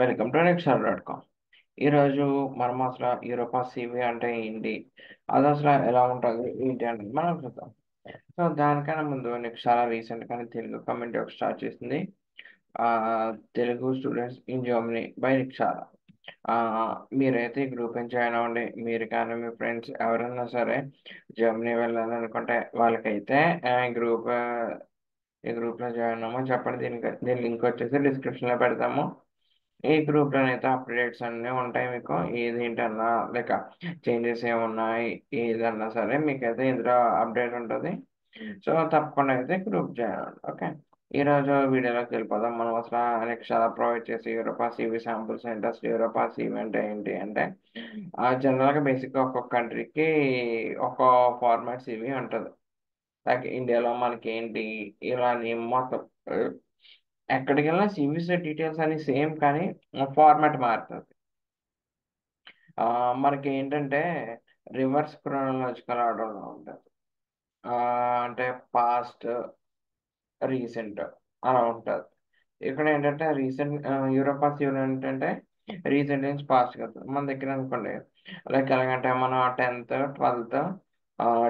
Welcome to నెక్స్ట్.com. ఈరోజు మనం అసలు యూరోపా సివి అంటే ఏంటి? అది అసలు ఎలా ఉంటుంది? ఏంటి అనేది మనం చూద్దాం. సో, దానికన్నా ముందు నెక్స్ట్ చాలా రీసెంట్‌గానే తెలుగు కమ్యూనిటీ ఒకటి స్టార్ట్ చేసింది. Telugu students in Germany by Nikshara. మీరైతే ఈ గ్రూప్‌ని జాయిన్ అవ్వండి. మీరు కానీ, మీ ఫ్రెండ్స్ ఎవరైనా సరే జర్మనీ వెళ్ళాలనుకుంటే వాళ్ళకైతే ఈ గ్రూప్‌లో జాయిన్ అవ్వమని చెప్పండి. దీని లింక్ వచ్చేసి డిస్క్రిప్షన్‌లో పెడతాము. ఈ గ్రూప్‌లోనైతే అప్డేట్స్ అన్నీ ఉంటాయి మీకు. ఏదేంటన్నా లైక్ చేంజెస్ ఏమున్నాయి, ఏదన్నా సరే మీకైతే ఇందులో అప్డేట్ ఉంటది. సో, తప్పకుండా అయితే గ్రూప్ జాయిన్ అవ్వండి. ఓకే. ఈరోజు వీడియోలోకి వెళ్ళిపోదాం. మనం అసలు నెక్స్ట్ అలా ప్రొవైడ్ చేసే Europa CV sample centers Europa CV అంటే ఏంటి అంటే జనరల్‌గా బేసిక్‌గా ఒక్కొక్క కంట్రీకి ఒక ఫార్మాట్ సీవీ ఉంటది. లైక్ ఇండియాలో మనకేంటి ఇలా అని మొత్తం ఆహ్, ఎక్కడికెళ్ళినా సీవీస్ డీటెయిల్స్ అన్నీ సేమ్ కానీ ఫార్మాట్ మారుతది. మనకేంటంటే రివర్స్ క్రోనలాజికల్ ఆర్డర్‌లో ఉంటది. అంటే పాస్ట్, రీసెంట్ అలా ఉంటది. ఇక్కడేంటంటే యూరోపా సీవీ ఏంటంటే రీసెంట్ నుంచి పాస్ట్‌కెళ్తది. మన దగ్గర అనుకోండి లైక్ ఎలాగంటే మనం 10థ్, 12థ్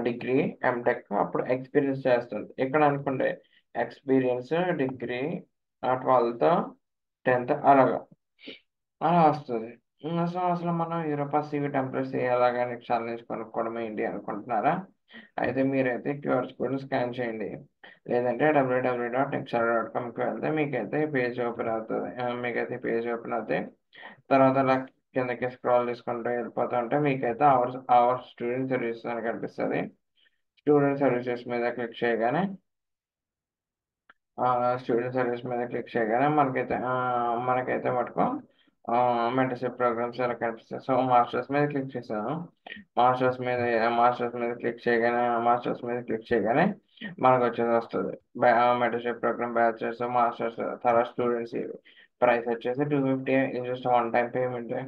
డిగ్రీ, ఎంటెక్ అప్పుడు ఎక్స్‌పీరియన్స్ చేస్తుంది. ఇక్కడ అనుకోండి ఎక్స్‌పీరియన్స్, డిగ్రీ, 12థ్, 10థ్ అలాగా. అలా వస్తది. సో, అసలు మనం యూరోపా సీవీ టెంప్లెట్స్ ఎలాగా నెక్స్ట్ నుంచి కొనుక్కోవడం ఏంటి అనుకుంటున్నారా? అయితే మీరైతే క్యూఆర్ కోడ్‌ని స్కాన్ చేయండి. లేదంటే www.nexara.comకి వెళ్తే మీకైతే పేజ్ ఓపెన్ అవుతది. మీకైతే పేజ్ ఓపెన్ అవుతాయి. తర్వాత అలా కిందకి స్క్రాల్ చేసుకుంటూ వెళ్ళిపోతూ ఉంటే మీకైతే అవర్ స్టూడెంట్ సర్వీసెస్ అని కనిపిస్తది. స్టూడెంట్ సర్వీసెస్ మీద క్లిక్ చేయగానే స్టూడెంట్ సర్వీస్ మీద క్లిక్ చేయగానే మనకైతే మటుకు మెంటర్‌షిప్ ప్రోగ్రామ్స్ ఇలా కనిపిస్తాయి. సో, మాస్టర్స్ మీద క్లిక్ చేశాను. మాస్టర్స్ మీద క్లిక్ చేయగానే మనకొచ్చేది వస్తది. మెంటర్‌షిప్ ప్రోగ్రామ్ బ్యాచెస్, మాస్టర్స్ తర్వాత స్టూడెంట్స్ ఇవి. ప్రైస్ వచ్చేసి 250 ఇది జస్ట్ వన్ టైమ్ పేమెంటే.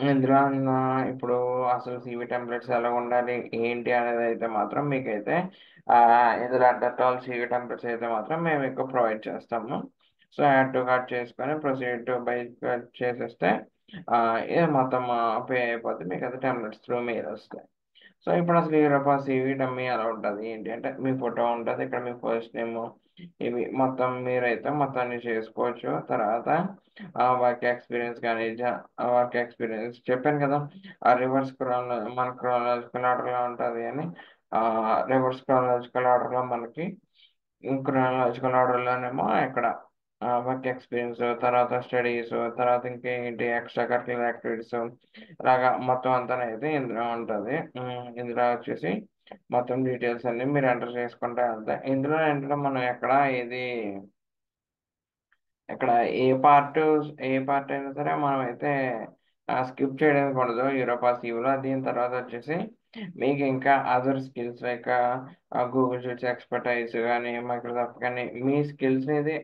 ఇందులో ఇప్పుడు అసలు సీవీ టెంప్లెట్స్ ఎలా ఉండాలి, ఏంటి అనేదైతే మాత్రం మీకైతే ఇందులో అట్ ఆల్ సీవీ టెంప్లెట్స్ అయితే మాత్రం మేము మీకు ప్రొవైడ్ చేస్తాము. సో, యాడ్ టు కార్ట్ చేసుకొని ప్రొసీడ్ టు బై చేసేస్తే ఇది మొత్తం పే అయిపోద్ది. మీకైతే టెంప్లెట్స్ త్రూ మెయిల్ వస్తాయి. సో, ఇప్పుడు అసలు యూరోపా సీవీ డమ్మీ ఎలా ఉంటది ఏంటి అంటే మీ ఫోటో ఉంటది. ఇక్కడ మీ ఫస్ట్ నేము ఇవి మొత్తం మీరైతే మొత్తం అన్ని చేసుకోవచ్చు. తర్వాత వర్క్ ఎక్స్‌పీరియన్స్ గాని వర్క్ ఎక్స్‌పీరియన్స్ చెప్పాను కదా! మన క్రోనలాజికల్ ఆర్డర్‌లో ఉంటది అని. క్రోనలాజికల్ ఆర్డర్‌లోనేమో ఇక్కడ వర్క్ ఎక్స్‌పీరియన్స్, తర్వాత స్టడీస్, తర్వాత ఇంకేంటి ఎక్స్‌ట్రా కరిక్యులర్ యాక్టివిటీస్ ఇలాగా మొత్తం అంతానైతే ఇందులో ఉంటది. ఇందులో వచ్చేసి మొత్తం డీటెయిల్స్ అన్నీ మీరు ఎంటర్ చేసుకుంటా వెళ్తే ఇందులో ఏంటంటే మనం ఇక్కడ ఏ పార్ట్ అయినా సరే మనమైతే స్కిప్ చేయడానికి ఉండదు యూరోపా సీవీలో. దీని తర్వాత వచ్చేసి మీకు ఇంకా other skills like Google sheets expertise గాని, మైక్రోసాఫ్ట్ గాని మీ స్కిల్స్ అనేది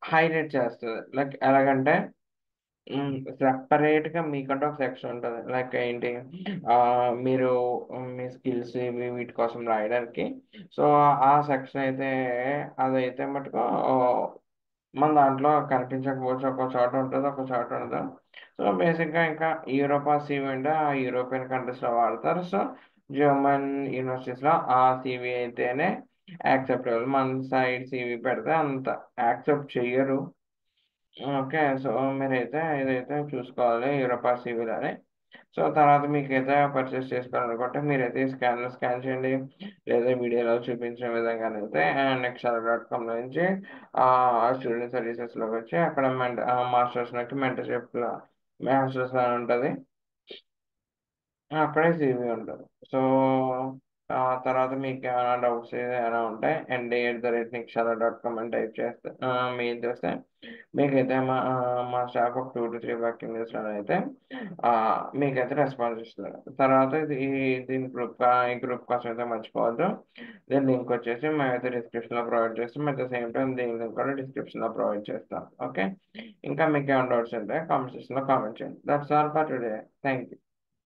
హైలైట్ చేస్తది. లైక్ ఎలాగంటే సెపరేట్‌గా మీకంటూ ఒక సెక్షన్ ఉంటది. లైక్ ఏంటి మీరు మీ స్కిల్స్ ఇవి వీటి కోసం రాయడానికి. సో, ఆ సెక్షన్ అయితే అదైతే మటుకు మన దాంట్లో కనిపించకపోవచ్చు. ఒక చోట ఉంటది. ఒక చోట ఉండదు. సో, బేసిక్‌గా ఇంకా యూరోపా సీవీ అంటే ఆ యూరోపియన్ కంట్రీస్‌లో వాడతారు. సో, జర్మన్ యూనివర్సిటీస్‌లో ఆ సీవీ అయితేనే యాక్సెప్టబుల్. మన సైడ్ సీవీ పెడితే అంత యాక్సెప్ట్ చెయ్యరు. ఓకే. సో, మీరైతే ఇదైతే చూసుకోవాలి యూరోపా సీవీలని. సో, తర్వాత మీకైతే పర్చేస్ చేసుకోవాలనుకుంటే మీరైతే ఈ స్కాన్ చేయండి. లేదా వీడియోలో చూపించిన విధంగానైతే నెక్స్ట్.com నుంచి స్టూడెంట్ సర్వీసెస్‌లోకొచ్చి అక్కడ మాస్టర్స్ నొక్కి మాస్టర్స్ అని ఉంటది. అక్కడే సీవీ ఉంటది. సో, తర్వాత మీకేమైనా డౌట్స్ ఏదైనా ఉంటే ND@nikshala.com అని టైప్ చేస్తే మెయిల్ చేస్తే మీకైతే మా స్టాఫ్ ఒక 2-3 వర్కింగ్ డేస్‌లోనైతే మీకైతే రెస్పాన్స్ ఇస్తారు. తర్వాత ఈ గ్రూప్ కోసం అయితే మర్చిపోవద్దు. దీని లింక్ వచ్చేసి మేమైతే డిస్క్రిప్షన్‌లో ప్రొవైడ్ చేస్తాం. అట్ ద సేమ్ టైమ్ దీని లింక్ కూడా డిస్క్రిప్షన్‌లో ప్రొవైడ్ చేస్తాం. ఓకే. ఇంకా మీకేమైనా డౌట్స్ ఉంటే కామెంట్ సెక్షన్‌లో కామెంట్ చేయండి. That's all for today. Thank you.